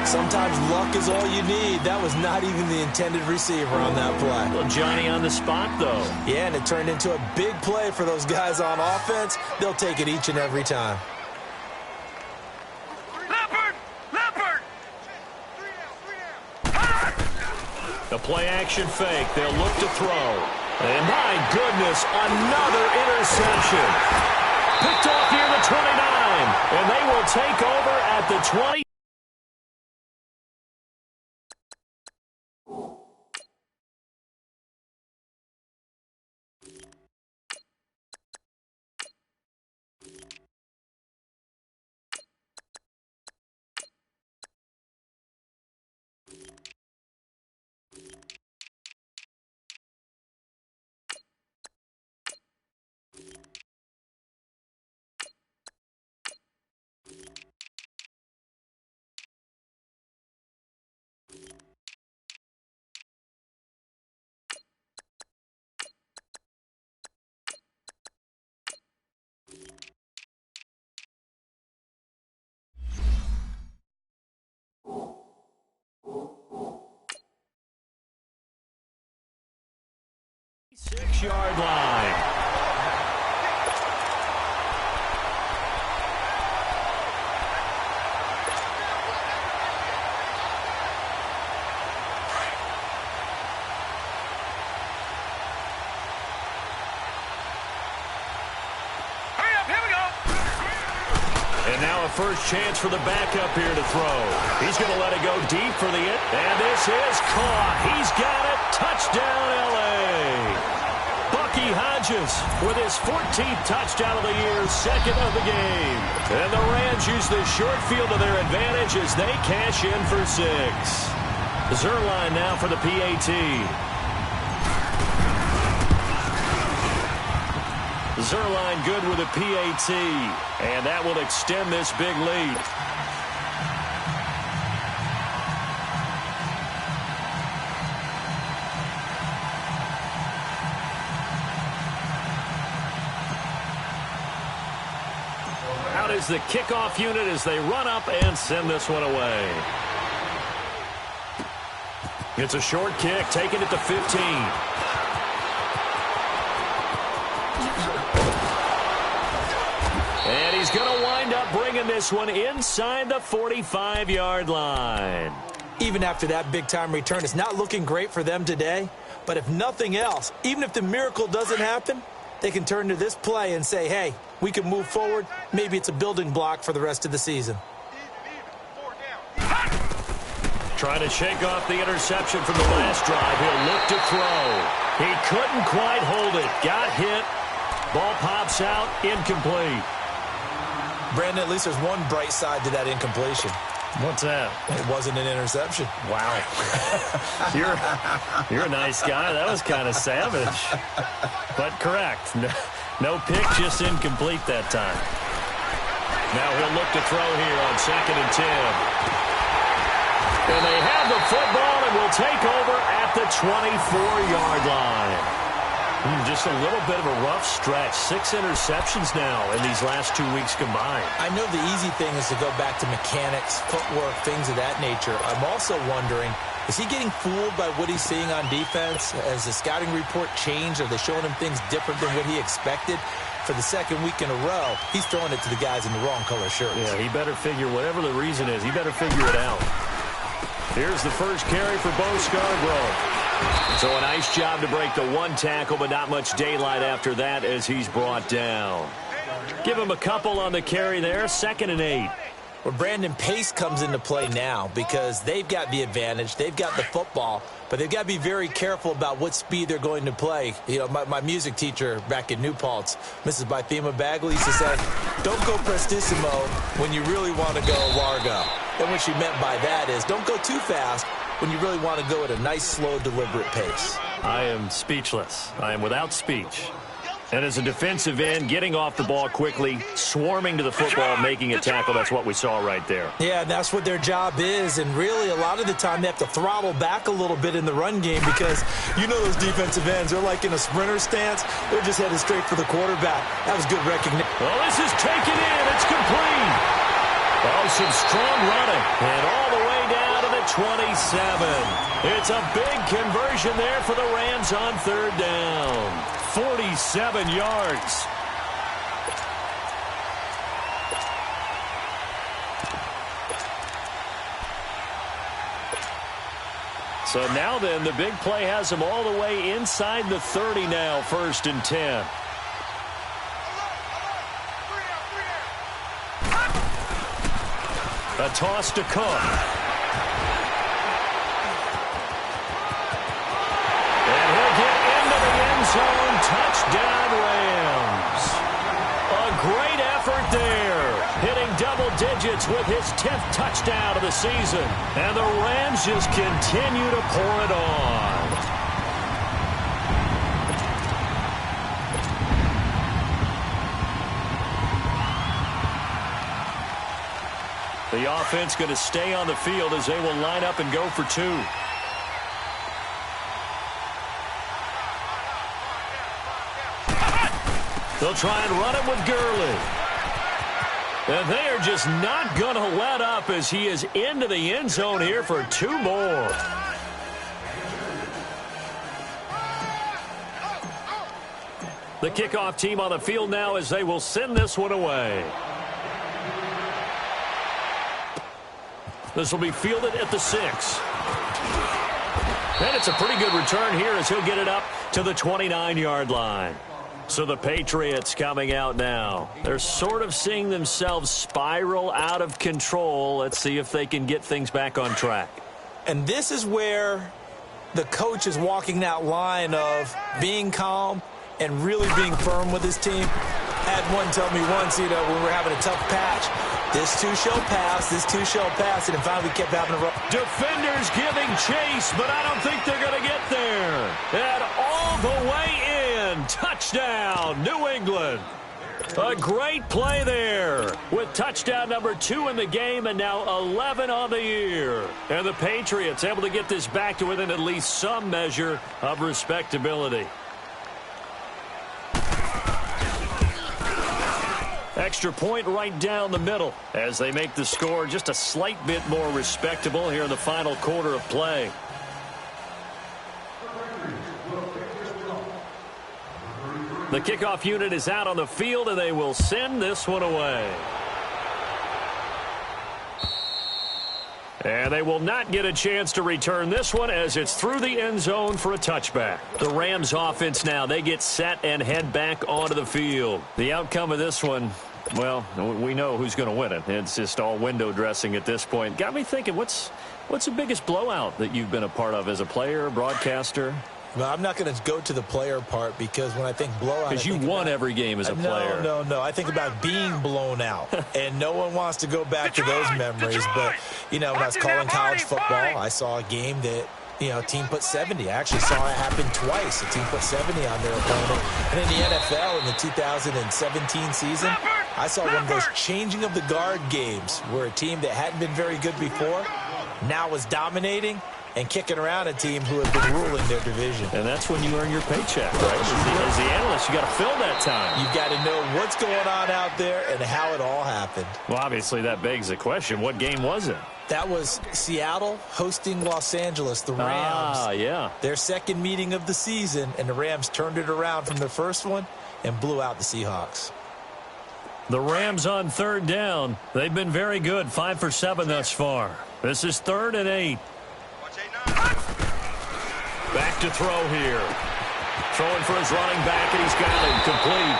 Sometimes luck is all you need. That was not even the intended receiver on that play. Well, Johnny on the spot, though. Yeah, and it turned into a big play for those guys on offense. They'll take it each and every time. Leopard! The play-action fake. They'll look to throw. And my goodness, another interception. Picked off near the 29. And they will take over at the 20. Six-yard line. Hurry up, here we go. And now a first chance for the backup here to throw. He's going to let it go deep for the end. And this is caught. He's got it. Touchdown, L.A. Bucky Hodges with his 14th touchdown of the year, second of the game. And the Rams use the short field to their advantage as they cash in for 6. Zerline now for the PAT. Zerline good with a PAT, and that will extend this big lead. Out is the kickoff unit as they run up and send this one away. It's a short kick, taking it to 15. And he's going to wind up bringing this one inside the 45-yard line. Even after that big-time return, it's not looking great for them today. But if nothing else, even if the miracle doesn't happen, they can turn to this play and say, hey, we can move forward. Maybe it's a building block for the rest of the season. Trying to shake off the interception from the last drive. He'll look to throw. He couldn't quite hold it. Got hit. Ball pops out. Incomplete. Brandon, at least there's one bright side to that incompletion. What's that? It wasn't an interception. Wow. You're a nice guy. That was kind of savage. But correct. No pick, just incomplete that time. Now he'll look to throw here on 2nd and 10. And they have the football and will take over at the 24-yard line. Just a little bit of a rough stretch. 6 interceptions now in these last 2 weeks combined. I know the easy thing is to go back to mechanics, footwork, things of that nature. I'm also wondering, is he getting fooled by what he's seeing on defense? Has the scouting report changed? Are they showing him things different than what he expected? For the second week in a row, he's throwing it to the guys in the wrong color shirts. Yeah, he better figure, whatever the reason is, he better figure it out. Here's the first carry for Bo Scarborough. So a nice job to break the one tackle, but not much daylight after that as he's brought down. Give him a couple on the carry there, 2nd and 8. Well, Brandon, pace comes into play now because they've got the advantage. They've got the football, but they've got to be very careful about what speed they're going to play. You know, my music teacher back in New Paltz, Mrs. Bythema Bagley, used to say, don't go prestissimo when you really want to go largo. And what she meant by that is don't go too fast when you really want to go at a nice, slow, deliberate pace. I am speechless. I am without speech. And as a defensive end, getting off the ball quickly, swarming to the football, making a tackle, that's what we saw right there. Yeah, that's what their job is. And really, a lot of the time, they have to throttle back a little bit in the run game because you know those defensive ends, they're like in a sprinter stance. They're just headed straight for the quarterback. That was good recognition. Well, this is taken in. It's complete. Oh, some strong running. And all the way down to the 27. It's a big conversion there for the Rams on 3rd down. 47 yards. So now then, the big play has them all the way inside the 30 now, 1st and 10. A toss to Cook. And he'll get into the end zone. Touchdown, Rams. A great effort there. Hitting double digits with his 10th touchdown of the season. And the Rams just continue to pour it on. The offense going to stay on the field as they will line up and go for 2. They'll try and run it with Gurley. And they are just not going to let up as he is into the end zone here for 2 more. The kickoff team on the field now as they will send this one away. This will be fielded at the 6. And it's a pretty good return here as he'll get it up to the 29-yard line. So the Patriots coming out now. They're sort of seeing themselves spiral out of control. Let's see if they can get things back on track. And this is where the coach is walking that line of being calm and really being firm with his team. Had one tell me once, you know, when we're having a tough patch, this too shall pass, this too shall pass, and finally we kept having a run. Defenders giving chase, but I don't think they're going to get there. And all the way in. Touchdown, New England. A great play there with touchdown number 2 in the game and now 11 on the year. And the Patriots able to get this back to within at least some measure of respectability. Extra point right down the middle as they make the score just a slight bit more respectable here in the final quarter of play. The kickoff unit is out on the field, and they will send this one away. And they will not get a chance to return this one as it's through the end zone for a touchback. The Rams offense now, they get set and head back onto the field. The outcome of this one, well, we know who's going to win it. It's just all window dressing at this point. Got me thinking, what's the biggest blowout that you've been a part of as a player, broadcaster? Well, I'm not going to go to the player part because when I think blowout, because you won every game as a player. No. I think about being blown out, and no one wants to go back to those memories. But, you know, when I was calling college football, I saw a game that, you know, a team put 70. I actually saw it happen twice. A team put 70 on their opponent. And in the NFL in the 2017 season, I saw one of those changing of the guard games where a team that hadn't been very good before now is dominating and kicking around a team who have been ruling their division. And that's when you earn your paycheck, right? As the analyst, you got to fill that time. You've got to know what's going on out there and how it all happened. Well, obviously, that begs the question, what game was it? That was Seattle hosting Los Angeles, the Rams. Ah, yeah. Their second meeting of the season, and the Rams turned it around from their first one and blew out the Seahawks. The Rams on third down. They've been very good, 5 for 7 thus far. This is 3rd and 8. Back to throw here. Throwing for his running back, and he's got it complete.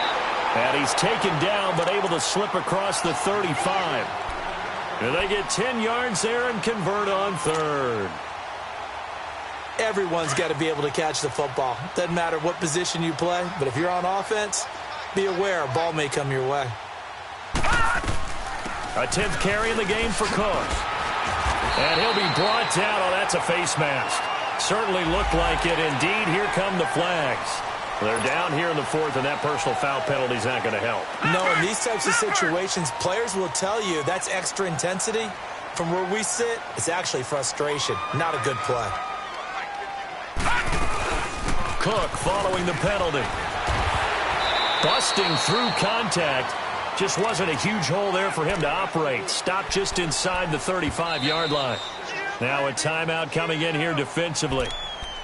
And he's taken down, but able to slip across the 35. And they get 10 yards there and convert on third. Everyone's got to be able to catch the football. Doesn't matter what position you play, but if you're on offense, be aware a ball may come your way. A 10th carry in the game for Cook. And he'll be brought down. Oh, that's a face mask. Certainly looked like it. Indeed, here come the flags. They're down here in the 4th, and that personal foul penalty is not going to help. No, in these types of situations, players will tell you that's extra intensity. From where we sit, it's actually frustration, not a good play. Cook following the penalty. Busting through contact. Just wasn't a huge hole there for him to operate. Stopped just inside the 35-yard line. Now a timeout coming in here defensively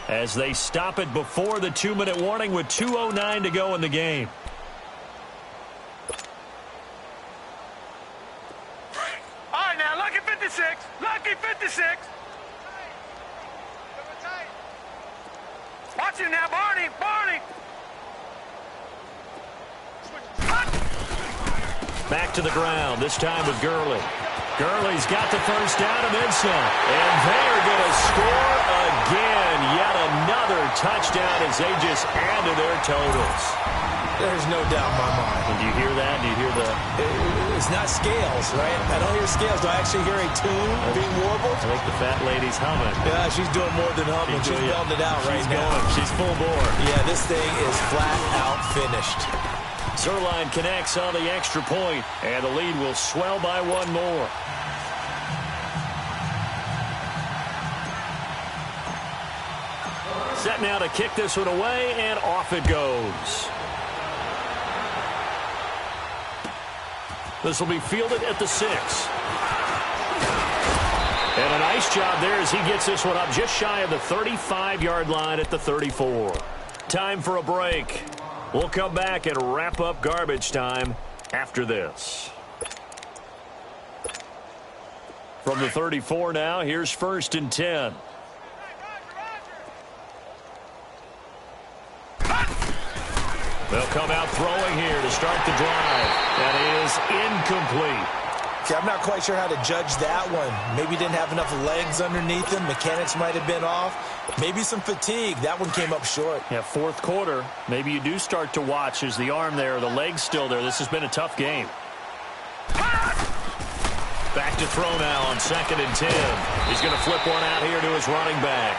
as they stop it before the 2-minute warning with 2:09 to go in the game. All right, now, lucky 56. Lucky 56. Watch him now, Barney. Barney. Back to the ground, this time with Gurley. Gurley's got the first down and then some. And they're going to score again. Yet another touchdown as they just add to their totals. There's no doubt in my mind. And do you hear that? Do you hear the... It's not scales, right? I don't hear scales. Do I actually hear a tune being warbled? I think the fat lady's humming. Yeah, she's doing more than humming. She's belting it out right now. She's full bore. Yeah, this thing is flat out finished. Zerline connects on the extra point, and the lead will swell by one more. Set now to kick this one away, and off it goes. This will be fielded at the 6. And a nice job there as he gets this one up just shy of the 35-yard line at the 34. Time for a break. We'll come back and wrap up garbage time after this. From the 34 now, here's 1st and 10. They'll come out throwing here to start the drive. That is incomplete. See, I'm not quite sure how to judge that one. Maybe didn't have enough legs underneath him. Mechanics might have been off. Maybe some fatigue. That one came up short. Yeah, 4th quarter. Maybe you do start to watch. Is the arm there, the leg's still there? This has been a tough game. Back to throw now on 2nd and 10. He's going to flip one out here to his running back.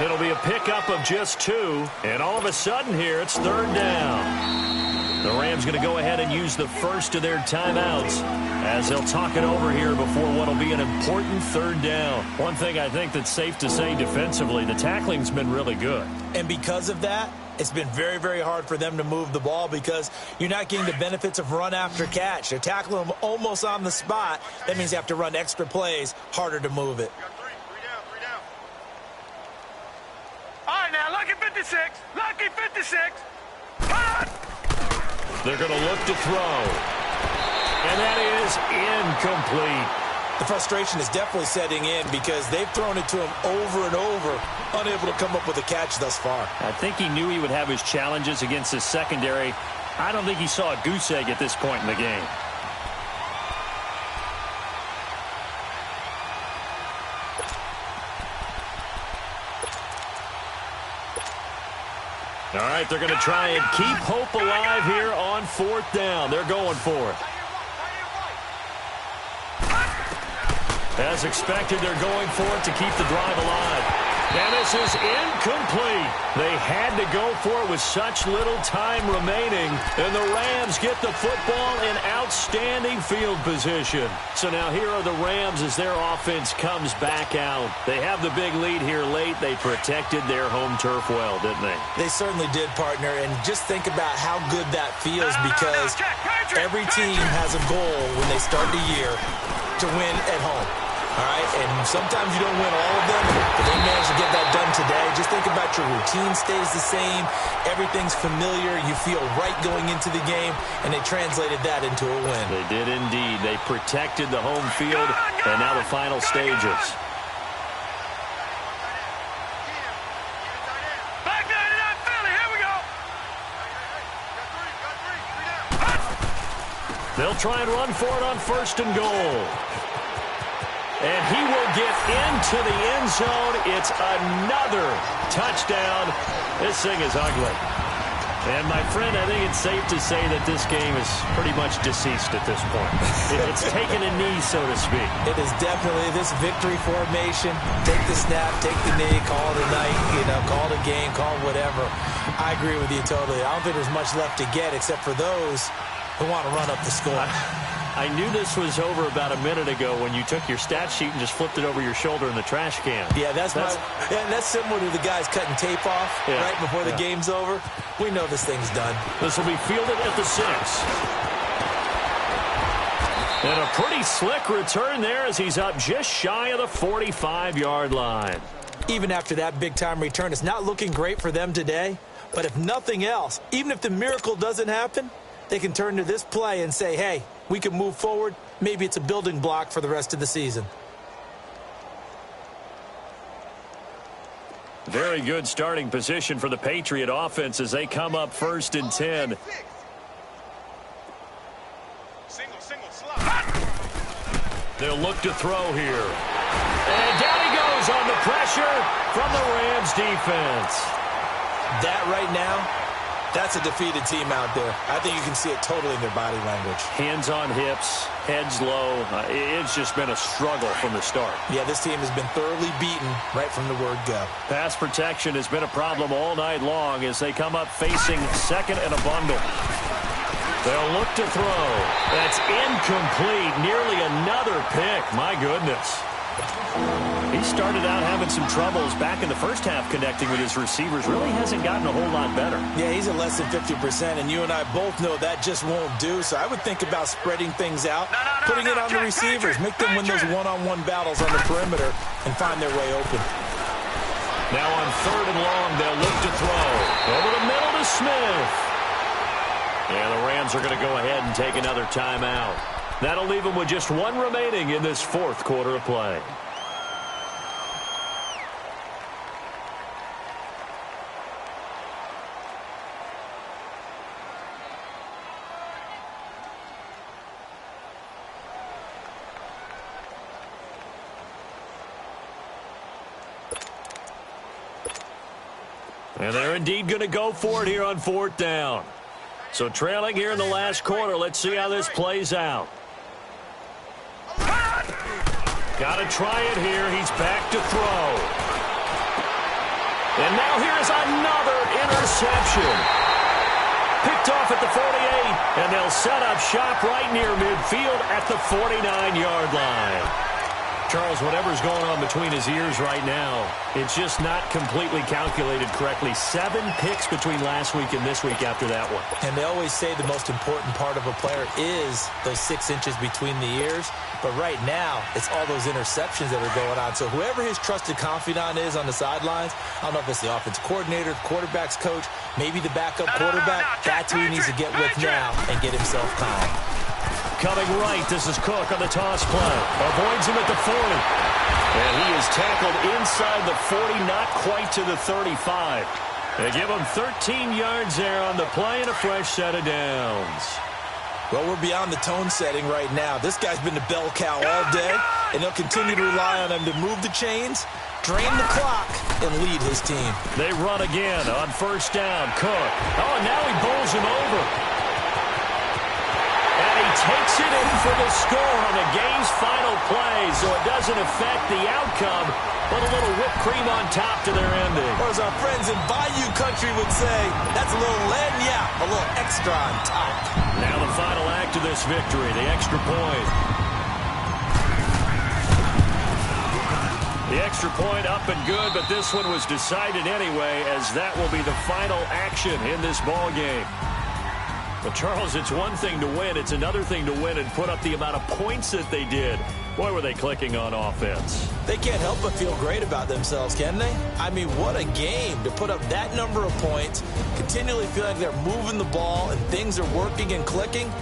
It'll be a pickup of just 2. And all of a sudden here, it's 3rd down. The Rams going to go ahead and use the first of their timeouts as they'll talk it over here before what will be an important 3rd down. One thing I think that's safe to say defensively, the tackling's been really good. And because of that, it's been very, very hard for them to move the ball because you're not getting the benefits of run after catch. They're tackling them almost on the spot. That means you have to run extra plays, harder to move it. Three down. All right, now, lucky 56. Lucky 56. They're going to look to throw. And that is incomplete. The frustration is definitely setting in because they've thrown it to him over and over, unable to come up with a catch thus far. I think he knew he would have his challenges against his secondary. I don't think he saw a goose egg at this point in the game. All right, they're going to try and keep hope alive here on 4th down. They're going for it. As expected, they're going for it to keep the drive alive. And this is incomplete. They had to go for it with such little time remaining. And the Rams get the football in outstanding field position. So now here are the Rams as their offense comes back out. They have the big lead here late. They protected their home turf well, didn't they? They certainly did, partner. And just think about how good that feels because every team has a goal when they start the year to win at home. All right, and sometimes you don't win all of them, but they managed to get that done today. Just think about your routine stays the same. Everything's familiar. You feel right going into the game, and they translated that into a win. They did indeed. They protected the home field, and now the final stages. They'll try and run for it on 1st and goal. And he will get into the end zone. It's another touchdown. This thing is ugly. And, my friend, I think it's safe to say that this game is pretty much deceased at this point. It's taken a knee, so to speak. It is definitely this victory formation. Take the snap, take the knee, call it a night, call it a game, call it whatever. I agree with you totally. I don't think there's much left to get except for those who want to run up the score. I knew this was over about a minute ago when you took your stat sheet and just flipped it over your shoulder in the trash can. Yeah, that's similar to the guys cutting tape off right before the game's over. We know this thing's done. This will be fielded at the 6. And a pretty slick return there as he's up just shy of the 45-yard line. Even after that big-time return, it's not looking great for them today. But if nothing else, even if the miracle doesn't happen, they can turn to this play and say, hey, we can move forward. Maybe it's a building block for the rest of the season. Very good starting position for the Patriot offense as they come up 1st and 10. They'll look to throw here. And down he goes on the pressure from the Rams defense. That right now, that's a defeated team out there. I think you can see it totally in their body language. Hands on hips, heads low. It's just been a struggle from the start. Yeah, this team has been thoroughly beaten right from the word go. Pass protection has been a problem all night long as they come up facing 2nd and a bundle. They'll look to throw. That's incomplete. Nearly another pick. My goodness. He started out having some troubles back in the first half connecting with his receivers. Really hasn't gotten a whole lot better. Yeah, he's at less than 50%, and you and I both know that just won't do. So I would think about spreading things out, putting it on the receivers, make them win those one-on-one battles on the perimeter and find their way open. Now on 3rd and long, they'll look to throw. Over the middle to Smith. And the Rams are going to go ahead and take another timeout. That'll leave them with just 1 remaining in this 4th quarter of play. And they're indeed going to go for it here on 4th down. So trailing here in the last quarter, let's see how this plays out. Got to try it here. He's back to throw. And now here's another interception. Picked off at the 48, and they'll set up shop right near midfield at the 49-yard line. Charles, whatever's going on between his ears right now, it's just not completely calculated correctly. 7 picks between last week and this week after that one. And they always say the most important part of a player is those 6 inches between the ears. But right now, it's all those interceptions that are going on. So whoever his trusted confidant is on the sidelines, I don't know if it's the offensive coordinator, the quarterback's coach, maybe the backup quarterback, that's who he needs to get with now and get himself calm. Coming right, this is Cook on the toss play. Avoids him at the 40. And he is tackled inside the 40, not quite to the 35. They give him 13 yards there on the play and a fresh set of downs. Well, we're beyond the tone setting right now. This guy's been the bell cow all day, and they'll continue to rely on him to move the chains, drain the clock, and lead his team. They run again on 1st down. Cook. Oh, and now he bowls him over. And he takes it in for the score on the game's final play, so it doesn't affect the outcome, but a little whipped cream on top to their ending. Or as our friends in Bayou Country would say, that's a little lagniappe, a little extra on top. Now the final act of this victory, the extra point. The extra point up and good, but this one was decided anyway, as that will be the final action in this ball game. But, Charles, it's one thing to win. It's another thing to win and put up the amount of points that they did. Boy, were they clicking on offense. They can't help but feel great about themselves, can they? I mean, what a game to put up that number of points, continually feel like they're moving the ball and things are working and clicking.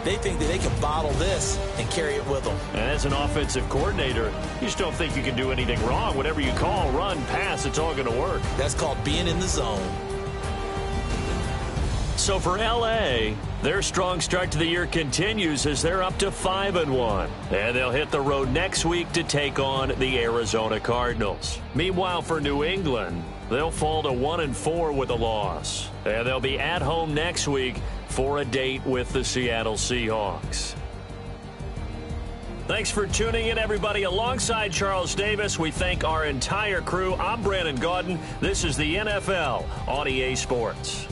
They think that they can bottle this and carry it with them. And as an offensive coordinator, you just don't think you can do anything wrong. Whatever you call, run, pass, it's all going to work. That's called being in the zone. So for L.A., their strong start to the year continues as they're up to 5-1. And they'll hit the road next week to take on the Arizona Cardinals. Meanwhile, for New England, they'll fall to 1-4 with a loss. And they'll be at home next week for a date with the Seattle Seahawks. Thanks for tuning in, everybody. Alongside Charles Davis, we thank our entire crew. I'm Brandon Gaudin. This is the NFL on EA Sports.